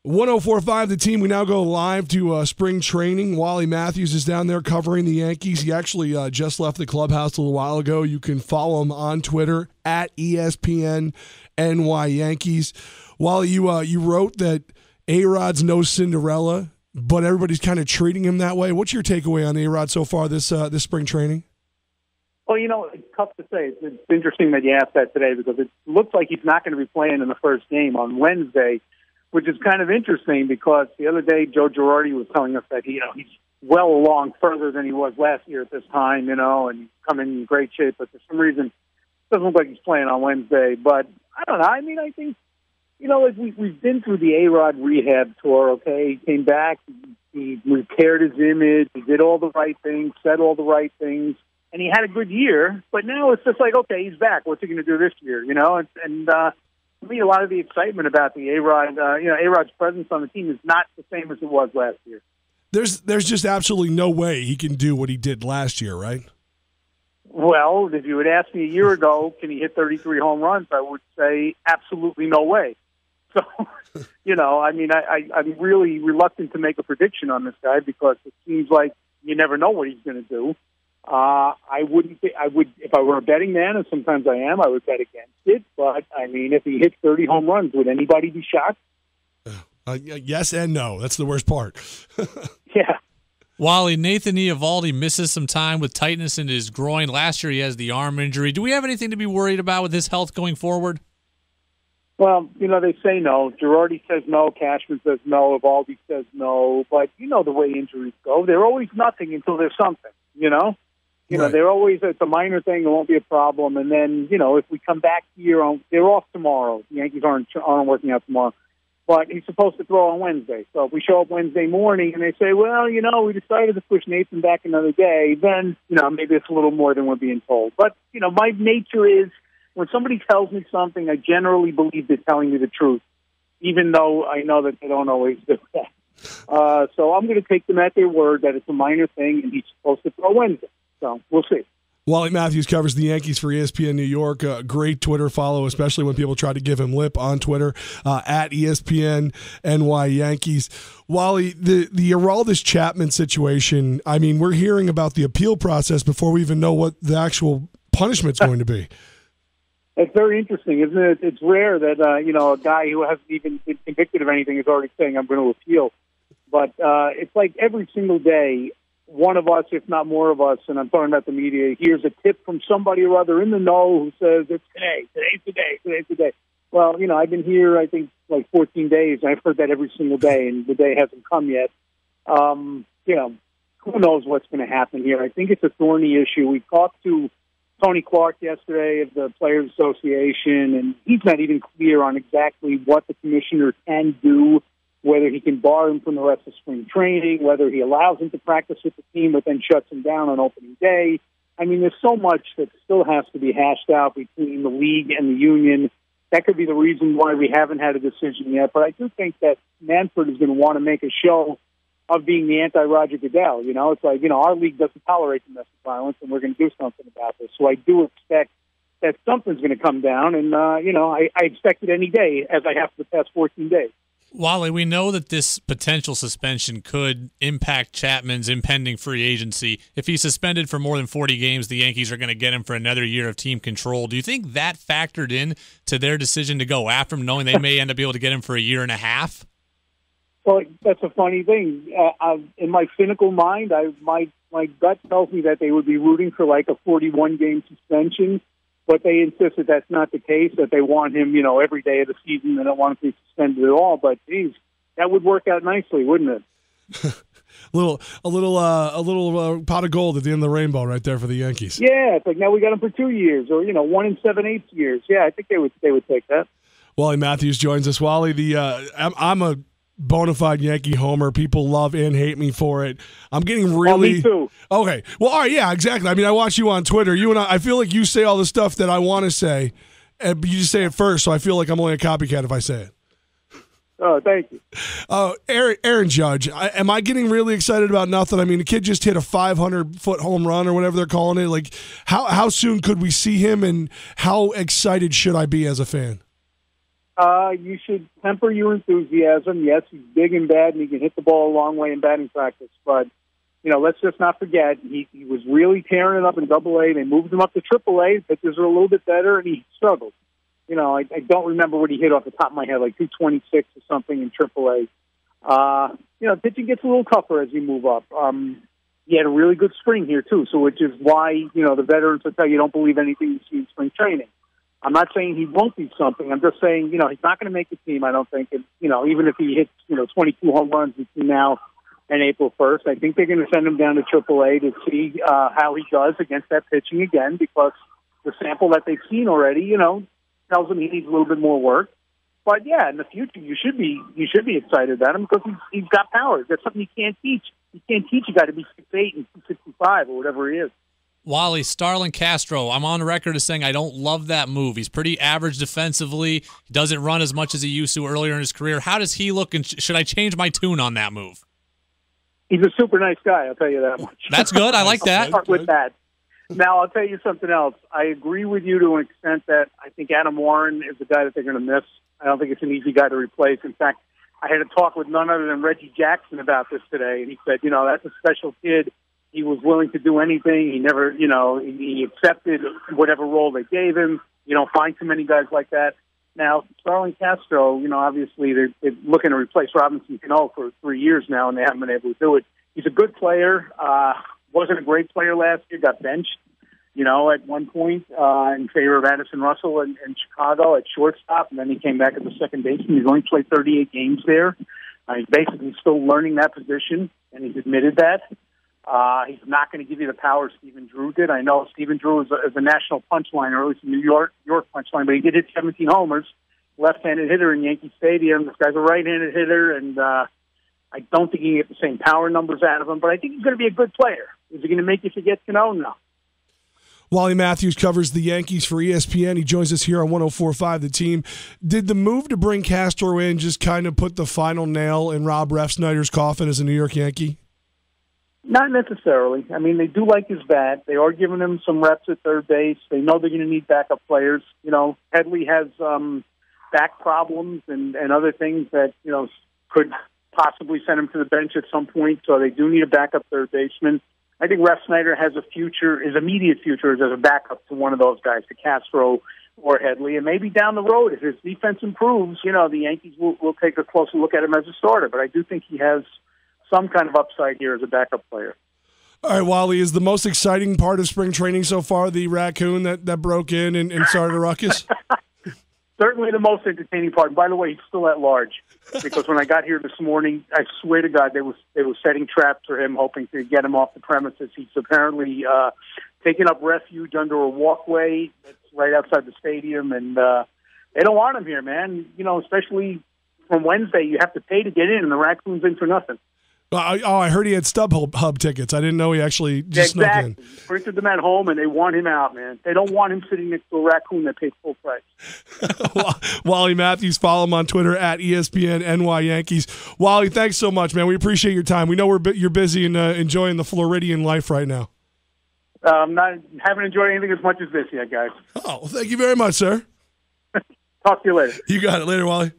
1045 The Team. We now go live to spring training. Wally Matthews is down there covering the Yankees. He actually just left the clubhouse a little while ago. You can follow him on Twitter at ESPN NY Yankees. Wally, you wrote that A-Rod's no Cinderella, but everybody's kind of treating him that way. What's your takeaway on A-Rod so far this spring training? Well, it's tough to say. It's interesting that you asked that today because it looks like he's not going to be playing in the first game on Wednesday, which is kind of interesting because the other day Joe Girardi was telling us that he's well along further than he was last year at this time, and he's coming in great shape. But for some reason, it doesn't look like he's playing on Wednesday. But I don't know. I mean, I think, as we've been through the A-Rod rehab tour, okay? He came back, he repaired his image, he did all the right things, said all the right things, and he had a good year. But now it's just like, okay, he's back. What's he going to do this year, And to me, a lot of the excitement about the A-Rod, A-Rod's presence on the team is not the same as it was last year. There's just absolutely no way he can do what he did last year, right? Well, if you had asked me a year ago, can he hit 33 home runs, I would say absolutely no way. So, I'm really reluctant to make a prediction on this guy because it seems like you never know what he's going to do. I would, if I were a betting man, and sometimes I am, I would bet against it. But, if he hits 30 home runs, would anybody be shocked? Yes and no. That's the worst part. Yeah. Wally, Nathan Eovaldi misses some time with tightness in his groin. Last year he has the arm injury. Do we have anything to be worried about with his health going forward? Well, they say no. Girardi says no. Cashman says no. Eovaldi says no. But the way injuries go. They're always nothing until there's something, Right. They're always, it's a minor thing, it won't be a problem. And then, if we come back here, they're off tomorrow. The Yankees aren't working out tomorrow. But he's supposed to throw on Wednesday. So if we show up Wednesday morning and they say, well, we decided to push Nathan back another day, then, maybe it's a little more than we're being told. But, my nature is, when somebody tells me something, I generally believe they're telling me the truth, even though I know that they don't always do that. So I'm going to take them at their word that it's a minor thing and he's supposed to throw Wednesday. So we'll see. Wally Matthews covers the Yankees for ESPN New York. Great Twitter follow, especially when people try to give him lip on Twitter, at ESPN NY Yankees. Wally, the Aroldis Chapman situation, we're hearing about the appeal process before we even know what the actual punishment's going to be. It's very interesting, isn't it? It's rare that, a guy who hasn't even been convicted of anything is already saying, I'm going to appeal. But it's like every single day, one of us, if not more of us, and I'm talking about the media, hears a tip from somebody or other in the know who says, it's today's the day. Well, I've been here, I think, like 14 days, and I've heard that every single day, and the day hasn't come yet. Who knows what's going to happen here? I think it's a thorny issue. We talked to Tony Clark yesterday of the Players Association, and he's not even clear on exactly what the commissioner can do, whether he can bar him from the rest of spring training, whether he allows him to practice with the team but then shuts him down on opening day. There's so much that still has to be hashed out between the league and the union. That could be the reason why we haven't had a decision yet. But I do think that Manfred is going to want to make a show of being the anti-Roger Goodell. It's like, our league doesn't tolerate domestic violence, and we're going to do something about this. So I do expect that something's going to come down, and, I expect it any day, as I have for the past 14 days. Wally, we know that this potential suspension could impact Chapman's impending free agency. If he's suspended for more than 40 games, the Yankees are going to get him for another year of team control. Do you think that factored in to their decision to go after him, knowing they may end up being able to get him for a year and a half? Well, that's a funny thing. In my cynical mind, my gut tells me that they would be rooting for like a 41-game suspension, but they insist that that's not the case, that they want him, every day of the season. They don't want him to be suspended at all. But, geez, that would work out nicely, wouldn't it? a little pot of gold at the end of the rainbow right there for the Yankees. Yeah, it's like now we got him for 2 years or, 1 7/8 years. Yeah, I think they would take that. Wally Matthews joins us. Wally, I'm a bona fide Yankee homer. People love and hate me for it. I'm getting really... me too. Okay. Well, all right, yeah, exactly. I watch you on Twitter. You and I feel like you say all the stuff that I want to say, but you just say it first, so I feel like I'm only a copycat if I say it. Oh, thank you. Aaron Judge, am I getting really excited about nothing? The kid just hit a 500-foot home run or whatever they're calling it. Like, how soon could we see him, and how excited should I be as a fan? You should temper your enthusiasm. Yes, he's big and bad, and he can hit the ball a long way in batting practice. But, let's just not forget, he was really tearing it up in Double-A. They moved him up to Triple-A. Pitchers are a little bit better, and he struggled. I don't remember what he hit off the top of my head, like 226 or something in Triple-A. Pitching gets a little tougher as you move up. He had a really good spring here, too, so which is why, the veterans will tell you don't believe anything you see in spring training. I'm not saying he won't be something. I'm just saying, he's not going to make the team, I don't think. And, even if he hits, 22 home runs between now and April 1st, I think they're going to send him down to AAA to see how he does against that pitching again, because the sample that they've seen already, tells him he needs a little bit more work. But, yeah, in the future, you should be excited about him because he's got power. That's something you can't teach. You can't teach a guy to be 6'8" and 265 or whatever he is. Wally, Starlin Castro, I'm on record as saying I don't love that move. He's pretty average defensively. He doesn't run as much as he used to earlier in his career. How does he look, and should I change my tune on that move? He's a super nice guy, I'll tell you that much. That's good. I like that. I'll start with that. Now, I'll tell you something else. I agree with you to an extent that I think Adam Warren is the guy that they're going to miss. I don't think it's an easy guy to replace. In fact, I had a talk with none other than Reggie Jackson about this today, and he said, that's a special kid. He was willing to do anything. He never, he accepted whatever role they gave him. You don't find too many guys like that. Now, Starlin Castro, obviously they're looking to replace Robinson Cano for 3 years now, and they haven't been able to do it. He's a good player. Wasn't a great player last year. Got benched, at one point in favor of Addison Russell in Chicago at shortstop, and then he came back as a second baseman. He's only played 38 games there. He's basically still learning that position, and he's admitted that. He's not going to give you the power Stephen Drew did. I know Stephen Drew is a national punchline, or at least a New York punchline, but he did hit 17 homers, left-handed hitter in Yankee Stadium. This guy's a right-handed hitter, and I don't think you can get the same power numbers out of him, but I think he's going to be a good player. Is he going to make you forget Cano? No. Wally Matthews covers the Yankees for ESPN. He joins us here on 104.5 The Team. Did the move to bring Castro in just kind of put the final nail in Rob Snyder's coffin as a New York Yankee? Not necessarily. I mean, they do like his bat. They are giving him some reps at third base. They know they're going to need backup players. Headley has back problems and other things that, could possibly send him to the bench at some point, so they do need a backup third baseman. I think Snyder has a future, his immediate future is as a backup to one of those guys, to Castro or Headley, and maybe down the road, if his defense improves, the Yankees will take a closer look at him as a starter. But I do think he has some kind of upside here as a backup player. All right, Wally, is the most exciting part of spring training so far the raccoon that broke in and started a ruckus? Certainly the most entertaining part. And by the way, he's still at large, because when I got here this morning, I swear to God, they were setting traps for him, hoping to get him off the premises. He's apparently taken up refuge under a walkway that's right outside the stadium, and they don't want him here, man. Especially from Wednesday, you have to pay to get in, and the raccoon's in for nothing. I heard he had StubHub tickets. I didn't know he actually just snuck in. Printed them at home, and they want him out, man. They don't want him sitting next to a raccoon that pays full price. Wally Matthews, follow him on Twitter at ESPN NY Yankees. Wally, thanks so much, man. We appreciate your time. We know you're busy and enjoying the Floridian life right now. Haven't enjoyed anything as much as this yet, guys. Oh, well, thank you very much, sir. Talk to you later. You got it. Later, Wally.